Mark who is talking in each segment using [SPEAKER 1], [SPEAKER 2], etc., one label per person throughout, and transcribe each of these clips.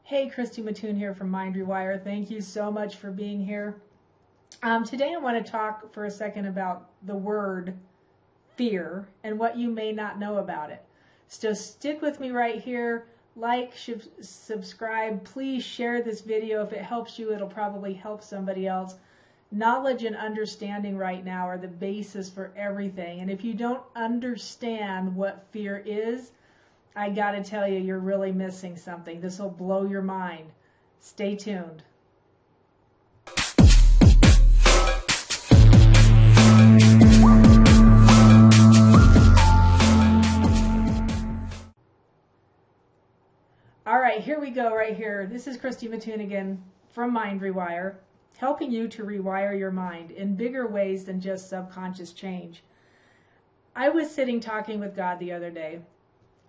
[SPEAKER 1] Hey, Christy Mattoon here from Mindrewire. Thank you so much for being here. Today I want to talk for a second about the word fear and what you may not know about it. So stick with me right here. Like, subscribe. Please share this video. If it helps you, it'll probably help somebody else. Knowledge and understanding right now are the basis for everything. And if you don't understand what fear is, I gotta tell you, you're really missing something. This will blow your mind. Stay tuned. All right, here we go right here. This is Christy Mattoon again from Mindrewire, helping you to rewire your mind in bigger ways than just subconscious change. I was sitting talking with God the other day.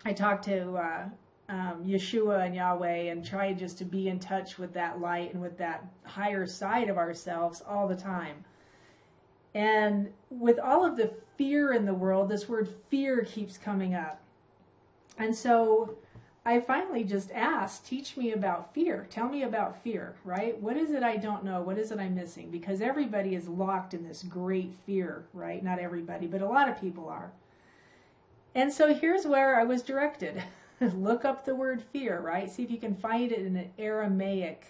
[SPEAKER 1] I talked to Yeshua and Yahweh and tried just to be in touch with that light and with that higher side of ourselves all the time. And with all of the fear in the world, this word fear keeps coming up. And so I finally just asked, teach me about fear. Tell me about fear, right? What is it I don't know? What is it I'm missing? Because everybody is locked in this great fear, right? Not everybody, but a lot of people are. And so here's where I was directed. Look up the word fear, right? See if you can find it in an Aramaic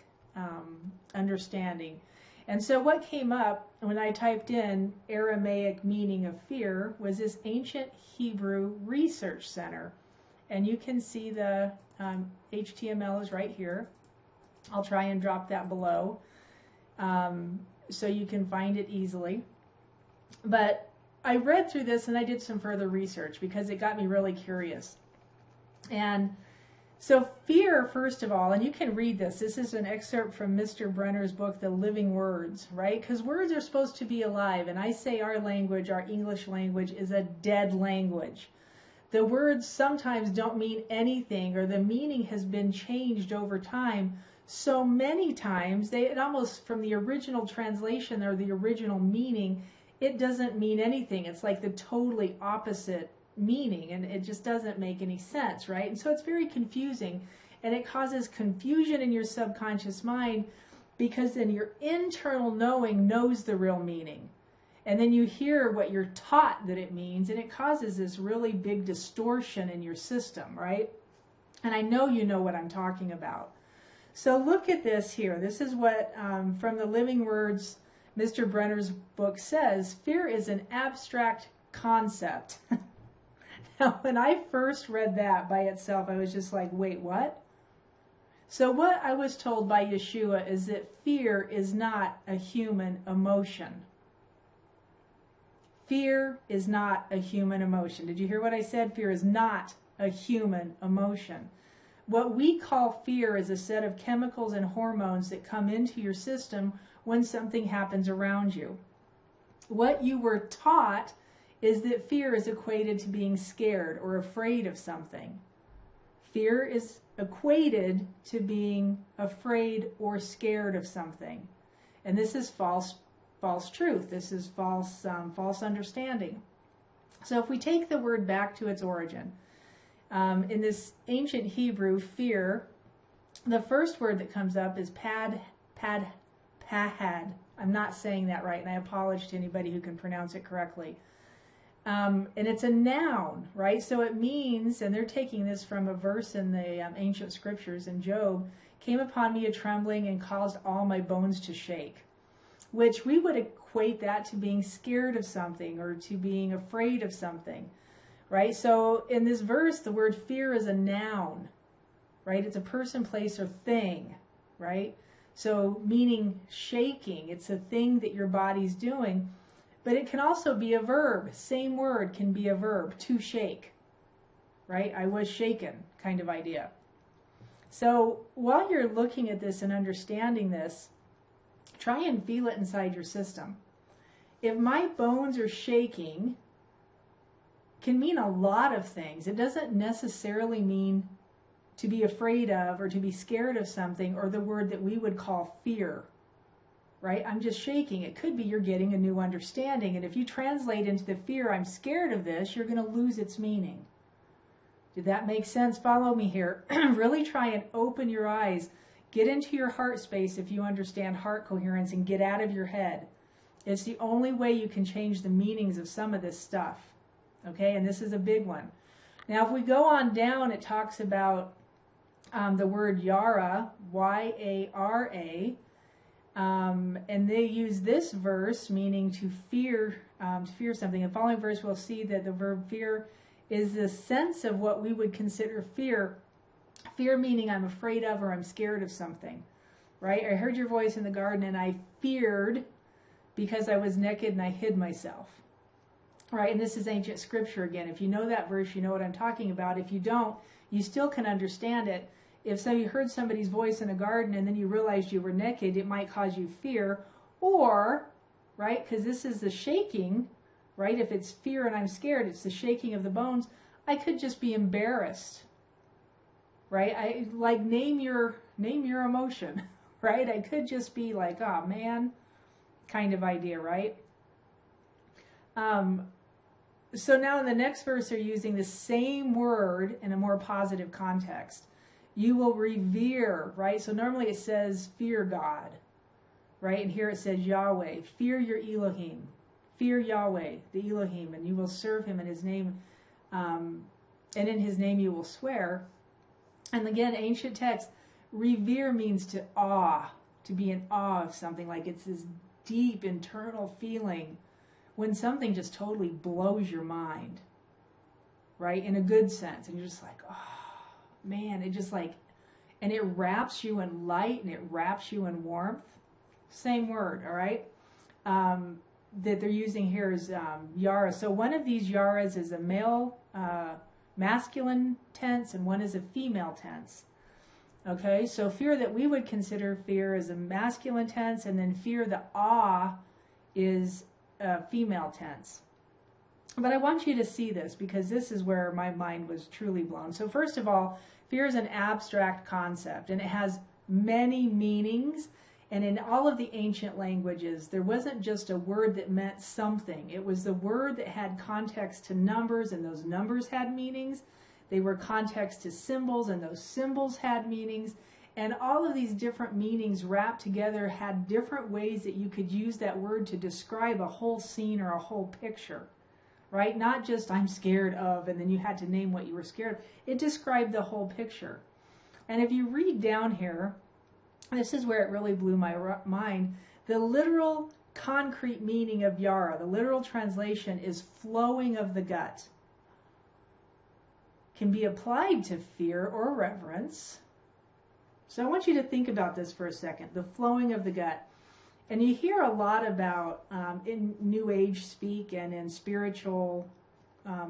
[SPEAKER 1] understanding. And so what came up when I typed in Aramaic meaning of fear was this ancient Hebrew research center. And you can see the HTML is right here. I'll try and drop that below so you can find it easily. But I read through this and I did some further research because it got me really curious. And so fear, first of all, and you can read this. This is an excerpt from Mr. Brenner's book, The Living Words, right? Because words are supposed to be alive. And I say our language, our English language, is a dead language. The words sometimes don't mean anything, or the meaning has been changed over time so many times, it almost, from the original translation or the original meaning, it doesn't mean anything. It's like the totally opposite meaning, and it just doesn't make any sense, right? And so it's very confusing, and it causes confusion in your subconscious mind because then your internal knowing knows the real meaning. And then you hear what you're taught that it means, and it causes this really big distortion in your system, right? And I know you know what I'm talking about. So look at this here. This is what, from the Living Words, Mr. Brenner's book says, fear is an abstract concept. Now, when I first read that by itself, I was just like, wait, what? So what I was told by Yeshua is that fear is not a human emotion. Fear is not a human emotion. Did you hear what I said? Fear is not a human emotion. What we call fear is a set of chemicals and hormones that come into your system when something happens around you. What you were taught is that fear is equated to being scared or afraid of something. Fear is equated to being afraid or scared of something. And this is false truth. This is false understanding. So if we take the word back to its origin, in this ancient Hebrew, fear, the first word that comes up is pahad. I'm not saying that right, and I apologize to anybody who can pronounce it correctly. And it's a noun, right? So it means, and they're taking this from a verse in the ancient scriptures in Job, came upon me a trembling and caused all my bones to shake, which we would equate that to being scared of something or to being afraid of something, right? So in this verse, the word fear is a noun, right? It's a person, place, or thing, right? So meaning shaking, it's a thing that your body's doing, but it can also be a verb. Same word can be a verb, to shake, right? I was shaken kind of idea. So while you're looking at this and understanding this, try and feel it inside your system. If my bones are shaking, can mean a lot of things. It doesn't necessarily mean to be afraid of or to be scared of something, or the word that we would call fear, right? I'm just shaking. It could be you're getting a new understanding. And if you translate into the fear, I'm scared of this, you're going to lose its meaning, Did that make sense? Follow me here. Really try and open your eyes. Get into your heart space if you understand heart coherence, and get out of your head. It's the only way you can change the meanings of some of this stuff. Okay, and this is a big one. Now, if we go on down, it talks about the word yara, Y-A-R-A, and they use this verse meaning to fear something. In the following verse, we'll see that the verb fear is the sense of what we would consider fear. Fear meaning I'm afraid of or I'm scared of something, right? I heard your voice in the garden and I feared because I was naked and I hid myself, right? And this is ancient scripture again. If you know that verse, you know what I'm talking about. If you don't, you still can understand it. If you heard somebody's voice in a garden and then you realized you were naked, it might cause you fear. Or, right, because this is the shaking, right? If it's fear and I'm scared, it's the shaking of the bones. I could just be embarrassed, right? Name your emotion, right? I could just be like, oh man, kind of idea, right? So now in the next verse, they're using the same word in a more positive context. You will revere, right? So normally it says fear God, right? And here it says Yahweh. Fear your Elohim. Fear Yahweh, the Elohim, and you will serve him in his name. And in his name you will swear. And again, ancient text, revere means to awe, to be in awe of something. Like it's this deep internal feeling when something just totally blows your mind, right? In a good sense. And you're just like, oh, man, it just like, and it wraps you in light and it wraps you in warmth. Same word, all right? That they're using here is yara. So one of these yaras is a male, masculine tense, and one is a female tense. Okay, so fear that we would consider fear is a masculine tense, and then fear, the awe, is a female tense. But I want you to see this because this is where my mind was truly blown. So first of all, fear is an abstract concept and it has many meanings. And in all of the ancient languages, there wasn't just a word that meant something. It was the word that had context to numbers, and those numbers had meanings. They were context to symbols, and those symbols had meanings. And all of these different meanings wrapped together had different ways that you could use that word to describe a whole scene or a whole picture, right? Not just I'm scared of, and then you had to name what you were scared of. It described the whole picture. And if you read down here, this is where it really blew my mind. The literal concrete meaning of yara, the literal translation is flowing of the gut. Can be applied to fear or reverence. So I want you to think about this for a second, the flowing of the gut. And you hear a lot about, in New Age speak and in spiritual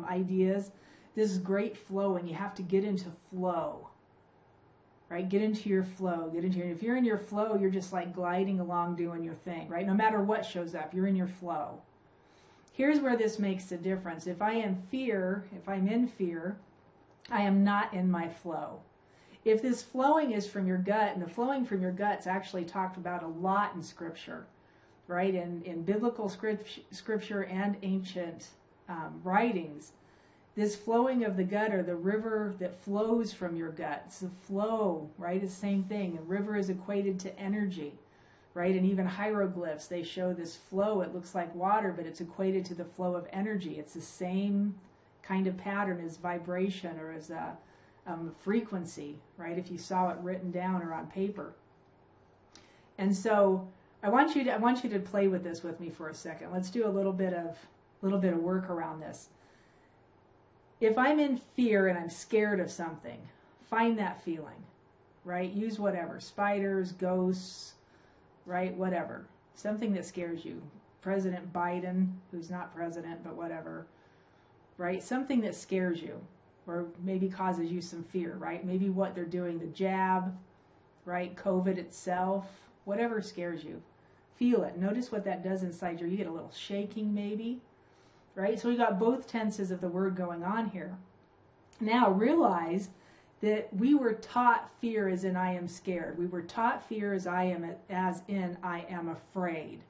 [SPEAKER 1] ideas, this great flowing. You have to get into flow. Right? Get into your flow. If you're in your flow, you're just like gliding along doing your thing, right? No matter what shows up, you're in your flow. Here's where this makes a difference. If I'm in fear, I am not in my flow. If this flowing is from your gut, and the flowing from your gut's actually talked about a lot in Scripture, right? In biblical scripture and ancient writings, this flowing of the gut, or the river that flows from your gut. It's the flow, right? It's the same thing. A river is equated to energy, right? And even hieroglyphs, they show this flow. It looks like water, but it's equated to the flow of energy. It's the same kind of pattern as vibration or as a frequency, right? If you saw it written down or on paper. And so I want you to play with this with me for a second. Let's do a little bit of work around this. If I'm in fear and I'm scared of something, find that feeling, right? Use whatever, spiders, ghosts, right? Whatever, something that scares you. President Biden, who's not president, but whatever, right? Something that scares you or maybe causes you some fear, right? Maybe what they're doing, the jab, right? COVID itself, whatever scares you. Feel it. Notice what that does inside you. You get a little shaking maybe. Right? So we got both tenses of the word going on here. Now realize that we were taught fear as in I am scared. We were taught fear as in I am afraid.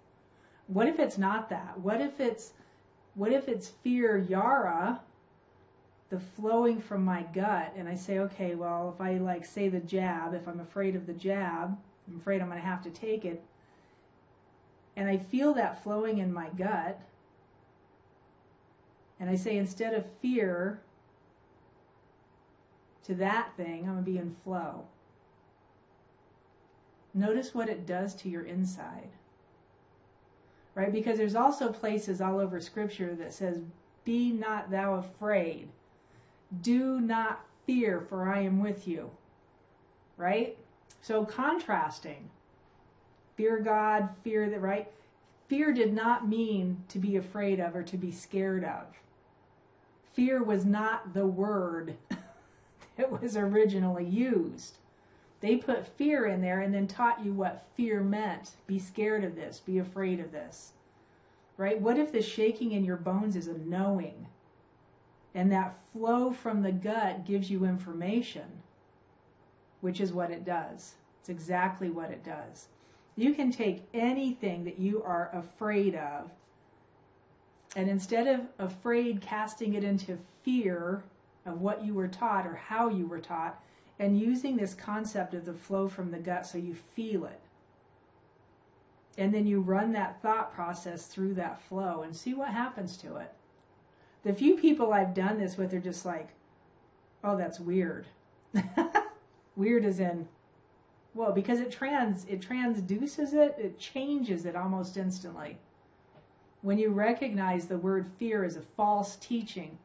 [SPEAKER 1] What if it's not that? What if it's fear yara, the flowing from my gut, and I say, okay, well, if I like say the jab, if I'm afraid of the jab, I'm afraid I'm going to have to take it, and I feel that flowing in my gut, and I say, instead of fear to that thing, I'm going to be in flow. Notice what it does to your inside. Right? Because there's also places all over Scripture that says, be not thou afraid. Do not fear, for I am with you. Right? So contrasting. Fear God, fear that, right? Fear did not mean to be afraid of or to be scared of. Fear was not the word that was originally used. They put fear in there and then taught you what fear meant. Be scared of this. Be afraid of this. Right? What if the shaking in your bones is a knowing? And that flow from the gut gives you information, which is what it does. It's exactly what it does. You can take anything that you are afraid of, and instead of afraid, casting it into fear of what you were taught or how you were taught, and using this concept of the flow from the gut so you feel it. And then you run that thought process through that flow and see what happens to it. The few people I've done this with are just like, oh, that's weird. Weird as in, well, because it transduces it, it changes it almost instantly. When you recognize the word fear as a false teaching,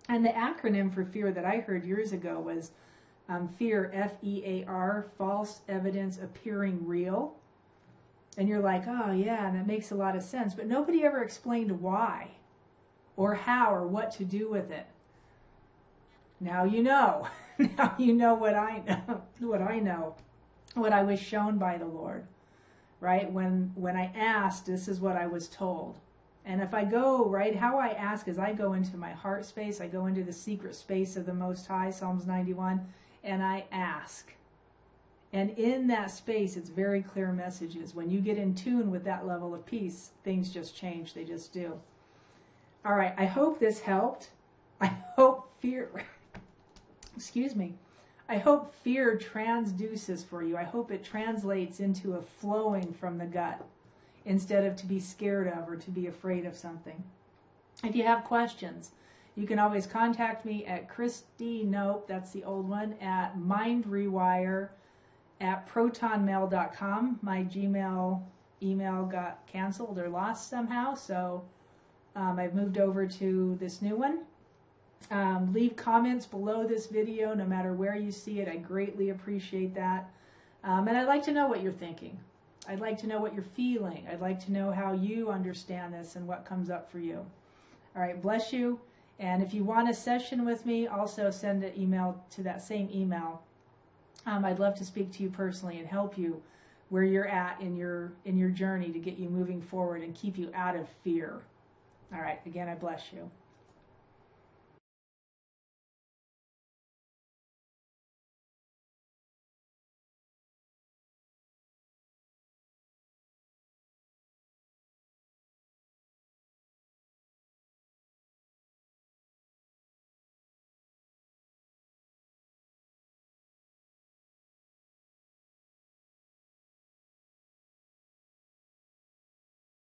[SPEAKER 1] and the acronym for fear that I heard years ago was fear, F-E-A-R, false evidence appearing real. And you're like, oh yeah, and that makes a lot of sense. But nobody ever explained why or how or what to do with it. Now you know. Now you know what I know. What I was shown by the Lord. Right? When I asked, this is what I was told. And if I go, right, how I ask is I go into my heart space, I go into the secret space of the Most High, Psalms 91, and I ask. And in that space, it's very clear messages. When you get in tune with that level of peace, things just change. They just do. All right, I hope this helped. I hope fear, excuse me, I hope fear transduces for you. I hope it translates into a flowing from the gut, instead of to be scared of or to be afraid of something. If you have questions, you can always contact me at Christy, nope, that's the old one, at mindrewire at protonmail.com. My Gmail email got canceled or lost somehow, so I've moved over to this new one. Leave comments below this video, no matter where you see it. I greatly appreciate that. And I'd like to know what you're thinking. I'd like to know what you're feeling. I'd like to know how you understand this and what comes up for you. All right, bless you. And if you want a session with me, also send an email to that same email. I'd love to speak to you personally and help you where you're at in your journey to get you moving forward and keep you out of fear. All right, again, I bless you.